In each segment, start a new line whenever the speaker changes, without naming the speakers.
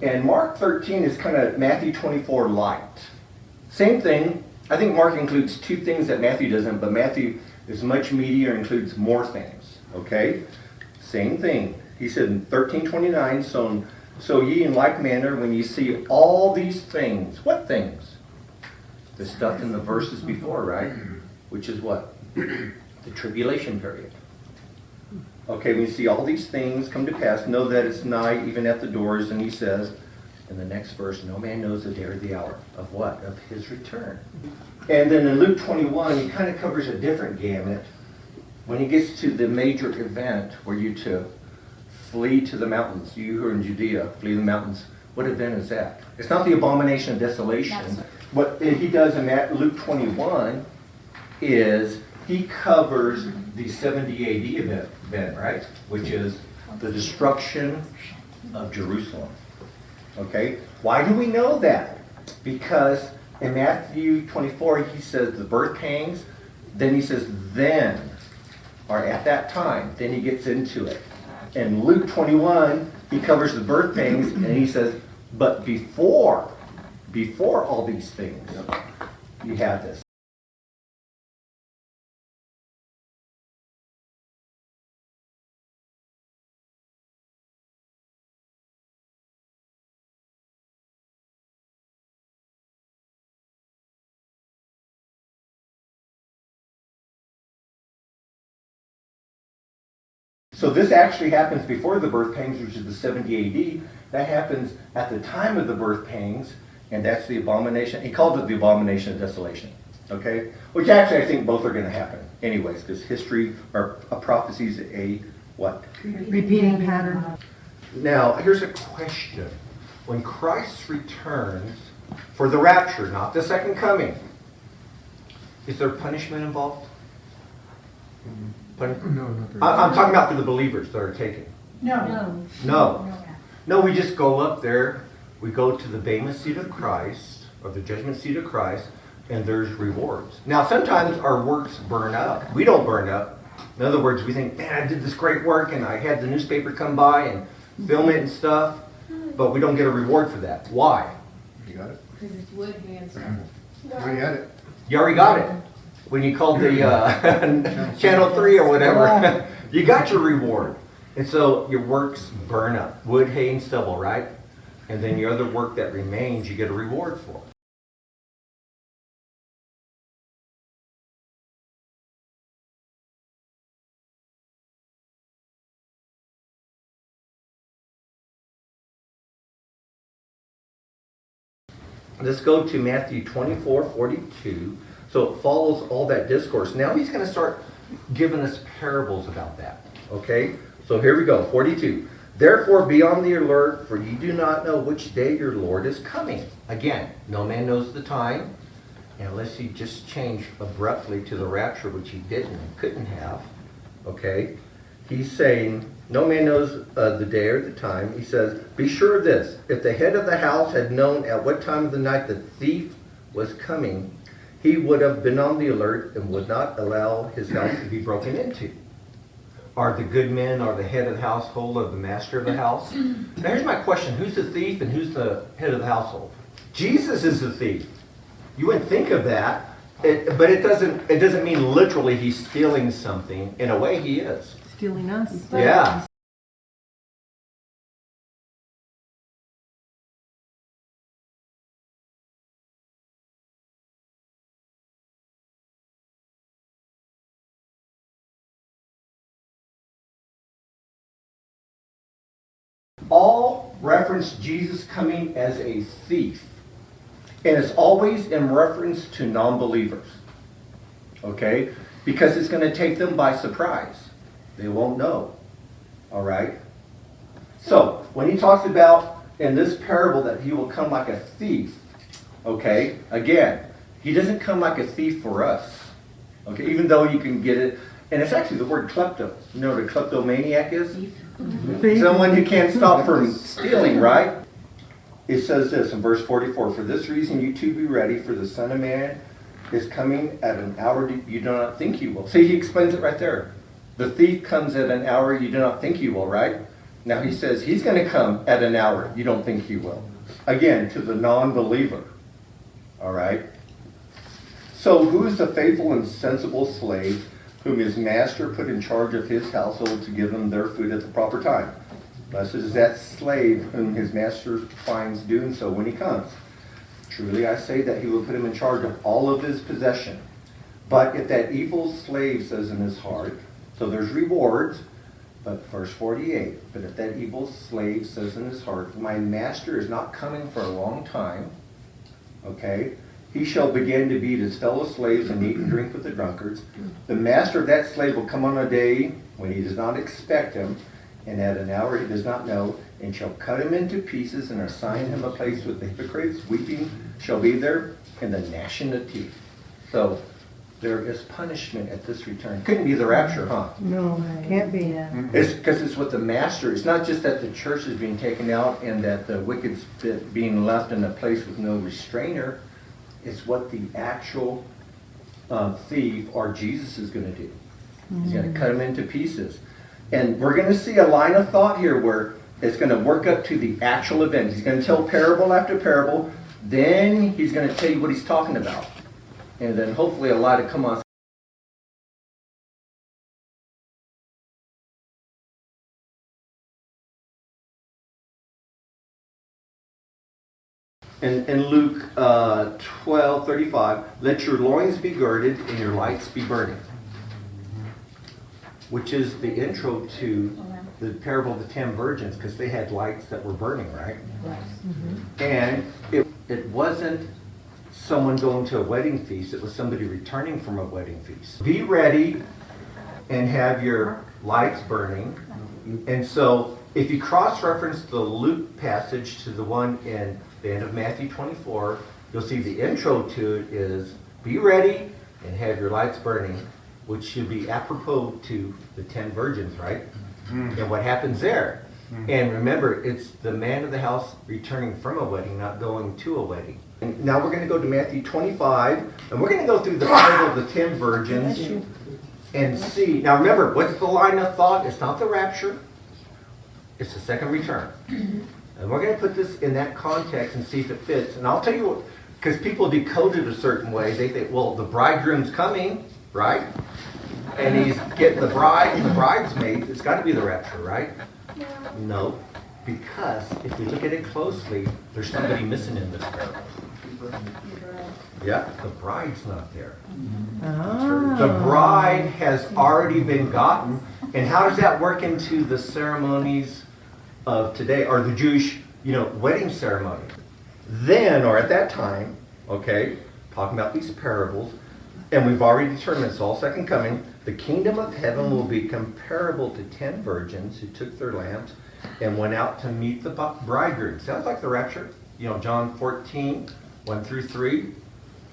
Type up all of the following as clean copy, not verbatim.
And Mark 13 is kind of Matthew 24 light. Same thing. I think Mark includes two things that Matthew doesn't, but Matthew is much meatier, includes more things. Okay? Same thing. He said in 13:29, so ye in like manner, when ye see all these things, what things? The stuff in the verses before, right? Which is what? The tribulation period. Okay, when you see all these things come to pass, know that it's nigh, even at the doors. And he says, in the next verse, no man knows the day or the hour. Of what? Of his return. And then in Luke 21, he kind of covers a different gamut. When he gets to the major event where you to flee to the mountains, you who are in Judea, flee the mountains. What event is that? It's not the abomination of desolation. What he does in Luke 21 is he covers the 70 AD event, right? Which is the destruction of Jerusalem. Okay? Why do we know that? Because in Matthew 24, he says the birth pangs, then he says then, or at that time, then he gets into it. In Luke 21, he covers the birth pangs, and he says, but before all these things, you have this. So this actually happens before the birth pangs, which is the 70 AD. That happens at the time of the birth pangs, and that's the abomination. He calls it the abomination of desolation. Okay? Which actually I think both are going to happen anyways, because history or a prophecy is a what?
Repeating pattern.
Now, here's a question. When Christ returns for the rapture, not the second coming, is there punishment involved?
No, not really.
I'm talking about for the believers that are taken.
No.
No, we just go up there, we go to the Bema seat of Christ, or the judgment seat of Christ, and there's rewards. Now, sometimes our works burn up. We don't burn up. In other words, we think, man, I did this great work, and I had the newspaper come by and film it and stuff, but we don't get a reward for that. Why?
You got it?
Because it's wood, hand stuff.
You already had it.
You already got it. When you called the Channel 3 or whatever, you got your reward. And so your works burn up. Wood, hay, and stubble, right? And then your other work that remains, you get a reward for. Let's go to Matthew 24:42. So it follows all that discourse. Now he's going to start giving us parables about that. Okay? So here we go, 42. Therefore be on the alert, for ye do not know which day your Lord is coming. Again, no man knows the time, unless he just changed abruptly to the rapture, which he didn't and couldn't have. Okay? He's saying, no man knows the day or the time. He says, be sure of this, if the head of the house had known at what time of the night the thief was coming, he would have been on the alert and would not allow his house to be broken into. Are the good men, are the head of the household, or the master of the house? Now here's my question, who's the thief and who's the head of the household? Jesus is the thief. You wouldn't think of that, but it doesn't mean literally he's stealing something. In a way, he is.
Stealing us.
Yeah. All reference Jesus coming as a thief. And it's always in reference to non-believers. Okay? Because it's going to take them by surprise. They won't know. All right? So, when he talks about in this parable that he will come like a thief, okay, again, he doesn't come like a thief for us. Okay, even though you can get it, and it's actually the word klepto. You know what a kleptomaniac is? Someone who can't stop from stealing, right? It says this in verse 44, for this reason you too be ready, for the Son of Man is coming at an hour you do not think he will. See, he explains it right there. The thief comes at an hour you do not think he will, right? Now he says he's going to come at an hour. You don't think he will. Again, to the non-believer. All right? So who is the faithful and sensible slave whom his master put in charge of his household to give them their food at the proper time? Blessed is that slave whom his master finds doing so when he comes. Truly I say that he will put him in charge of all of his possession. But if that evil slave says in his heart, so there's rewards, but verse 48, but if that evil slave says in his heart, my master is not coming for a long time, okay, he shall begin to beat his fellow slaves and eat and drink with the drunkards. The master of that slave will come on a day when he does not expect him, and at an hour he does not know, and shall cut him into pieces and assign him a place with the hypocrites. Weeping shall be there, and the gnashing of teeth. So there is punishment at this return. Couldn't be the rapture, huh?
No, can't be.
It's because it's what the master. It's not just that the church is being taken out and that the wicked's being left in a place with no restrainer. It's what the actual thief or Jesus is going to do. He's going to cut him into pieces. And we're going to see a line of thought here where it's going to work up to the actual event. He's going to tell parable after parable. Then he's going to tell you what he's talking about. And then hopefully a lot of come on. In Luke 12:35, let your loins be girded and your lights be burning. Which is the intro to the parable of the 10 virgins, because they had lights that were burning, right? And it wasn't someone going to a wedding feast, it was somebody returning from a wedding feast. Be ready and have your lights burning. And so if you cross-reference the Luke passage to the one in the end of Matthew 24, you'll see the intro to it is be ready and have your lights burning, which should be apropos to the 10 virgins, right? And what happens there. And remember, it's the man of the house returning from a wedding, not going to a wedding. And now we're going to go to Matthew 25, and we're going to go through the parable of the 10 virgins and see. Now remember, what's the line of thought? It's not the rapture. It's the second return. And we're going to put this in that context and see if it fits. And I'll tell you what, because people decode it a certain way. They think, well, the bridegroom's coming, right? And he's getting the bride and the bridesmaids. It's got to be the rapture, right? No, because if we look at it closely, there's somebody missing in this parable. Yeah, the bride's not there. The bride has already been gotten. And how does that work into the ceremonies of today, or the Jewish, wedding ceremony? Then, or at that time, okay, talking about these parables, and we've already determined it's all second coming, the kingdom of heaven will be comparable to 10 virgins who took their lamps and went out to meet the bridegroom. Sounds like the rapture. John 14, 1 through 3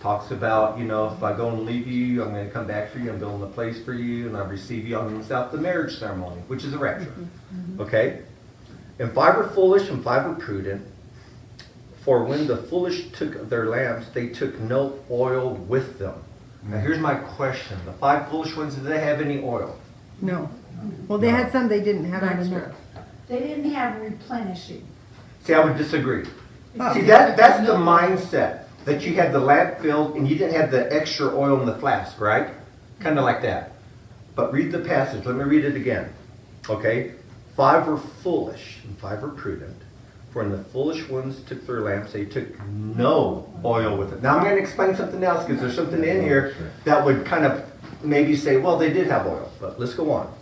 talks about, if I go and leave you, I'm going to come back for you, I'm building a place for you, and I receive you on without the marriage ceremony, which is a rapture. Okay? And 5 are foolish and 5 are prudent. For when the foolish took their lamps, they took no oil with them. Now here's my question. The 5 foolish ones, did they have any oil?
No. Well, they had some they didn't have extra.
They didn't have replenishing.
See, I would disagree. See, that's the mindset. That you had the lamp filled and you didn't have the extra oil in the flask, right? Kind of like that. But read the passage. Let me read it again. Okay? 5 were foolish and 5 were prudent. For when the foolish ones took their lamps, they took no oil with it. Now I'm going to explain something else because there's something in here that would kind of maybe say, well, they did have oil. But let's go on.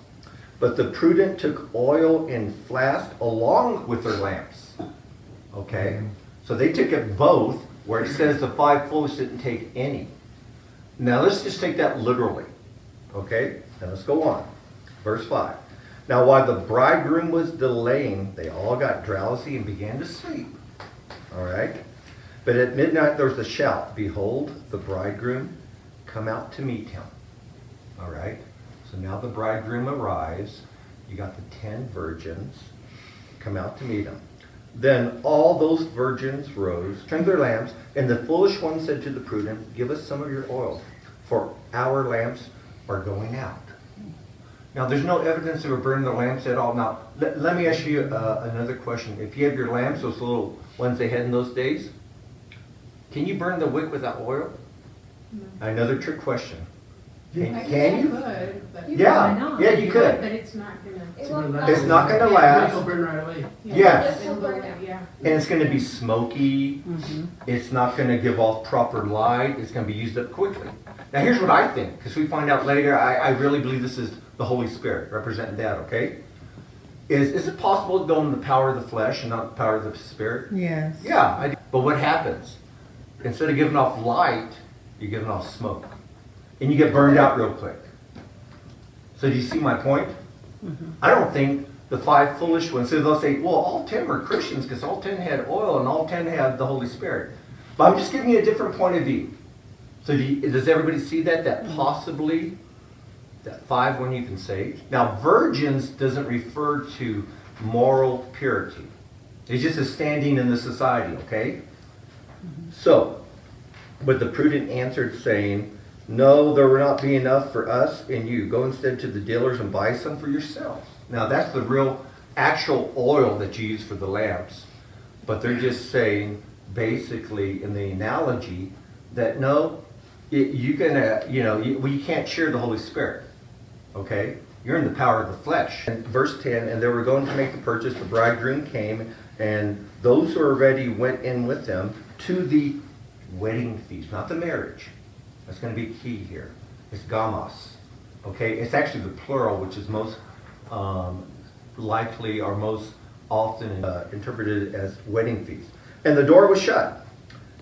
But the prudent took oil in flask along with their lamps. Okay? So they took it both, where it says the 5 foolish didn't take any. Now let's just take that literally. Okay? Now let's go on. Verse 5. Now while the bridegroom was delaying, they all got drowsy and began to sleep. All right? But at midnight there was a shout, behold, the bridegroom, come out to meet him. All right? So now the bridegroom arrives. You got the 10 virgins come out to meet him. Then all those virgins rose, trimmed their lamps, and the foolish one said to the prudent, give us some of your oil, for our lamps are going out. Now, there's no evidence they were burning the lamps at all. Now, let me ask you another question. If you have your lamps, those little ones they had in those days, can you burn the wick without oil? Another trick question. Can you?
could, but.
Yeah, yeah, you could.
But it's not gonna.
It won't
It's
last.
not gonna
It'll
last,
burn right away.
Yes.
It'll burn out.
Yeah.
and it's gonna be smoky. It's not gonna give off proper light. It's gonna be used up quickly. Now, here's what I think, because we find out later, I really believe this is the Holy Spirit representing that, okay? Is it possible to go in the power of the flesh and not the power of the Spirit?
Yes.
Yeah, but what happens? Instead of giving off light, you're giving off smoke. And you get burned out real quick. So do you see my point? I don't think the 5 foolish ones, so they'll say, well, all 10 were Christians because all 10 had oil and all 10 had the Holy Spirit. But I'm just giving you a different point of view. So does everybody see that? That possibly, that 5 weren't even saved? Now, virgins doesn't refer to moral purity. It's just a standing in the society, okay? So, but the prudent answered, saying, no, there will not be enough for us and you. Go instead to the dealers and buy some for yourselves. Now, that's the real, actual oil that you use for the lamps. But they're just saying, basically, in the analogy, that no, you can't share the Holy Spirit. Okay? You're in the power of the flesh. And verse 10, and they were going to make the purchase. The bridegroom came, and those who were ready went in with them to the wedding feast, not the marriage. That's going to be key here. It's gamos. Okay? It's actually the plural, which is most likely or most often interpreted as wedding feast. And the door was shut.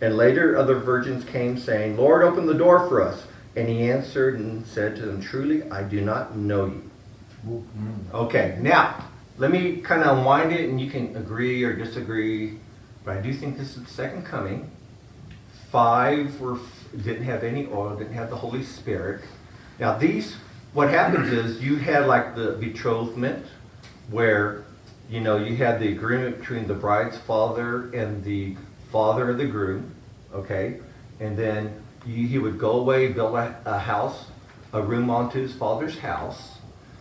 And later other virgins came, saying, Lord, open the door for us. And he answered and said to them, truly, I do not know you. Okay, now, let me kind of unwind it, and you can agree or disagree. But I do think this is the second coming. 5 didn't have any oil, didn't have the Holy Spirit. Now what happens is you had like the betrothment, where you had the agreement between the bride's father and the father of the groom, okay? And then he would go away, build a house, a room onto his father's house.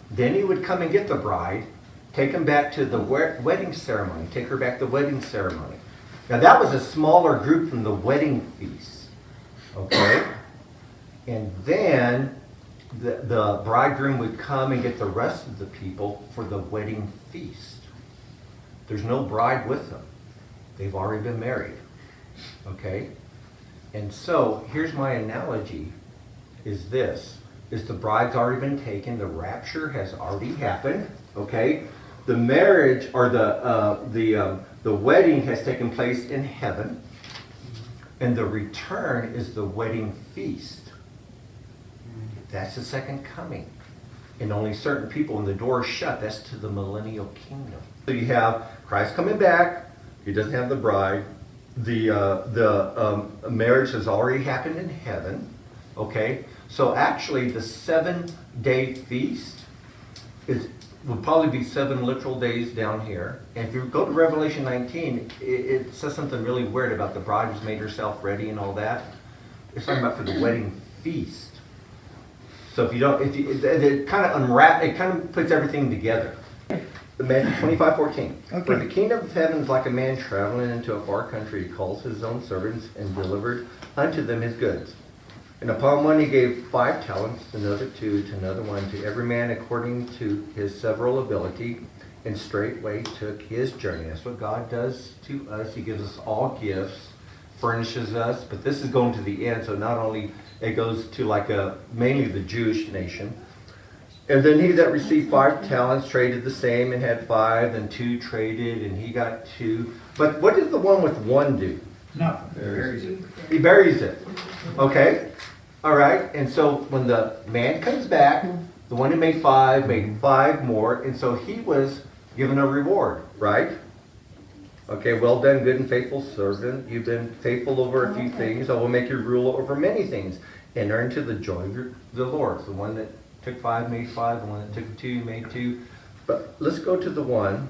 Then he would come and get the bride, take him back to the wedding ceremony, take her back to the wedding ceremony. Now that was a smaller group from the wedding feast, okay? And then the bridegroom would come and get the rest of the people for the wedding feast. There's no bride with them. They've already been married, okay? And so here's my analogy, is the bride's already been taken, the rapture has already happened, okay? The marriage or the wedding has taken place in heaven, and the return is the wedding feast. That's the second coming. And only certain people, when the door is shut, that's to the millennial kingdom. So you have Christ coming back, he doesn't have the bride. The marriage has already happened in heaven, okay? So actually the 7-day feast would probably be 7 literal days down here. And if you go to Revelation 19, it says something really weird about the bride who's made herself ready and all that. It's talking about for the wedding feast. So it kind of puts everything together. Matthew 25:14.
Okay.
For the kingdom of heaven is like a man traveling into a far country. He calls his own servants and delivered unto them his goods. And upon one he gave 5 talents, to another 2, to another 1, to every man according to his several ability, and straightway took his journey. That's what God does to us. He gives us all gifts, furnishes us, but this is going to the end, so not only it goes to mainly the Jewish nation. And then he that received 5 talents traded the same and had 5, and 2 traded, and he got 2. But what did the one with 1 do?
Nothing.
He buries it. Okay? All right? And so when the man comes back, the one who made 5 made 5 more, and so he was given a reward, right? Okay, well done, good and faithful servant. You've been faithful over a few things. I will make you ruler over many things. Enter into the joy of the Lord. The one that took 5 made 5. The one that took 2 made 2. But let's go to the one,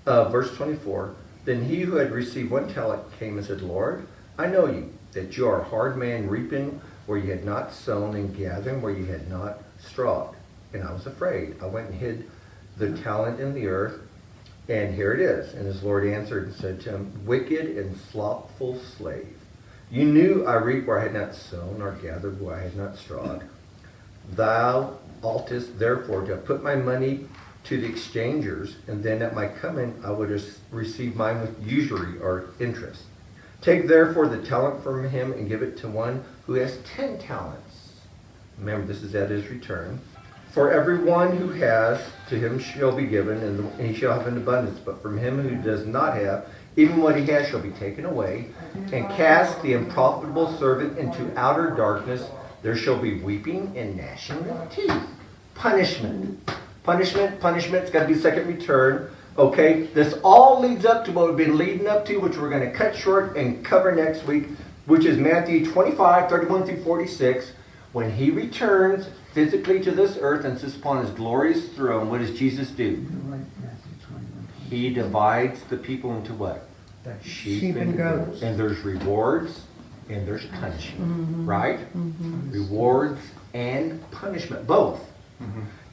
verse 24. Then he who had received 1 talent came and said, Lord, I know you, that you are a hard man, reaping where you had not sown and gathering where you had not strawed. and I was afraid. I went and hid the talent in the earth, and here it is. And his Lord answered and said to him, wicked and slothful slave, you knew I reap where I had not sown, or gathered where I had not strawed. Thou oughtest therefore to have put my money to the exchangers, and then at my coming I would receive mine with usury or interest. Take therefore the talent from him and give it to one who has 10 talents. Remember, this is at his return. For everyone who has, to him shall be given, and he shall have an abundance. But from him who does not have, even what he has shall be taken away. And cast the unprofitable servant into outer darkness. There shall be weeping and gnashing of teeth. Punishment. Punishment's got to be second return. Okay, this all leads up to what we've been leading up to, which we're going to cut short and cover next week, which is Matthew 25, 31 through 46. When he returns physically to this earth and sits upon his glorious throne, what does Jesus do? He divides the people into what? Sheep and goats. And there's rewards and there's punishment, right? Rewards and punishment, both.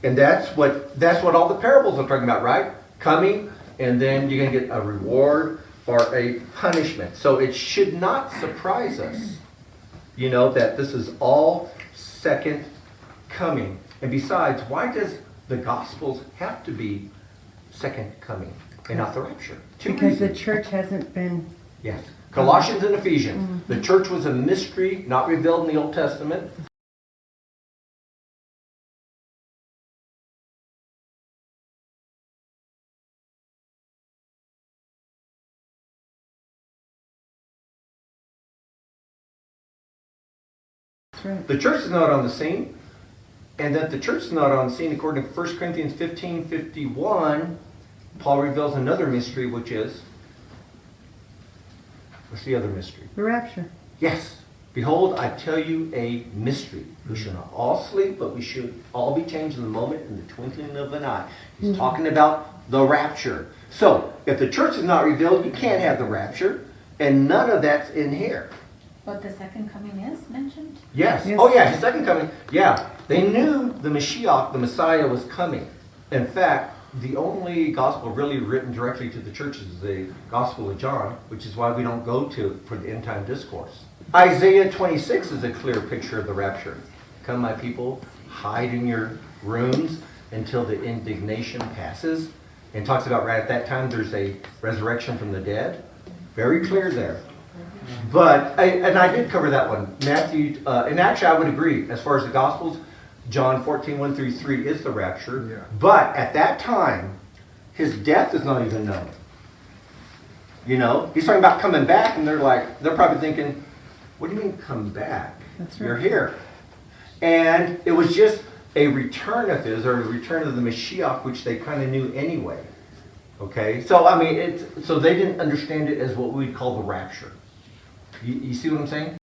And that's what all the parables are talking about, right? Coming, and then you're going to get a reward or a punishment. So it should not surprise us, that this is all second coming. And besides, why does the Gospels have to be second coming and not the rapture?
Because the church hasn't been,
Yes. Colossians and Ephesians. The church was a mystery, not revealed in the Old Testament.
that's right.
The church is not on the scene. And that the church is not on the scene, according to 1 Corinthians 15:51, Paul reveals another mystery, which is, what's the other mystery?
The rapture.
Yes. Behold, I tell you a mystery. We shall not all sleep, but we should all be changed in the moment, in the twinkling of an eye. He's talking about the rapture. So, if the church is not revealed, you can't have the rapture, and none of that's in here.
But the second coming is mentioned?
Yes.
Yes.
Oh yeah, his second coming. Yeah. They knew the Mashiach, the Messiah, was coming. In fact, the only gospel really written directly to the church is the Gospel of John, which is why we don't go to it for the end time discourse. Isaiah 26 is a clear picture of the rapture. Come, my people, hide in your rooms until the indignation passes. And talks about right at that time there's a resurrection from the dead. Very clear there. But, and I did cover that one. Matthew, and actually I would agree, as far as the Gospels, John 14, 1 through 3 is the rapture.
Yeah.
But at that time, his death is not even known. He's talking about coming back, and they're probably thinking, what do you mean come back?
That's right.
You're here. And it was just a return of his, or a return of the Mashiach, which they kind of knew anyway. Okay? So, so they didn't understand it as what we'd call the rapture. You see what I'm saying?